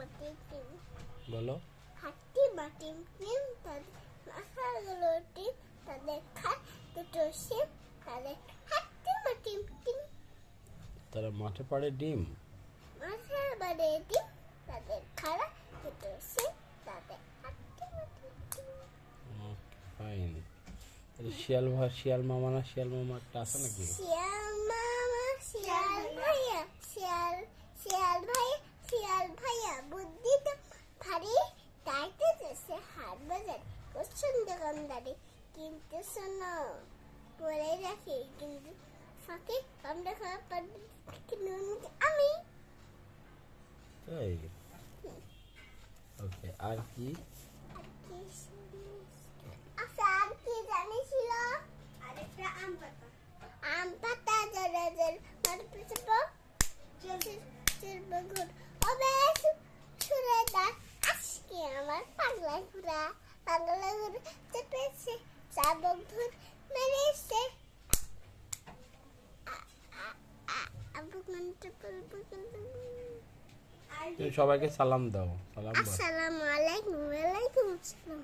মাটির ডিম বলো। হাট্টি মাটির ডিম তাদের মাথাগুলো ডিম তাদের খায় দুটো শিম তাদের হাট্টি মাটির ডিম তারা মাঠে পাড়ে ডিম। মাথার বাড়ে ডিম তাদের খাড়া দুটো শিম তাদের হাট্টি মাটির ডিম। ফাইন। শিয়াল মামা না শিয়াল মামা একটা আছে নাকি? শিয়াল মামা শিয়াল ভাইয়া শিয়াল ভাইয়া বুদ্ধি তো ভারী তাইতে দেশে হাট বাজার করছেন দোকানদারি কিন্তু শোনো বলে রাখি কিন্তু ফাঁকে আমরা খারাপ আমি তাই? ওকে, আর কি? আচ্ছা আর কি জানিছিল আরেকটা আম পাতা জলের মার পিছে ঘুর ওবে সুরে দাঁত আজকে আমার পাগলা ঘুরা চেপেছে চাবক ধুর মেরেছে তুমি সবাইকে সালাম দাও। সালাম দাও। আসসালামু আলাইকুম। ওয়ালাইকুম আসসালাম।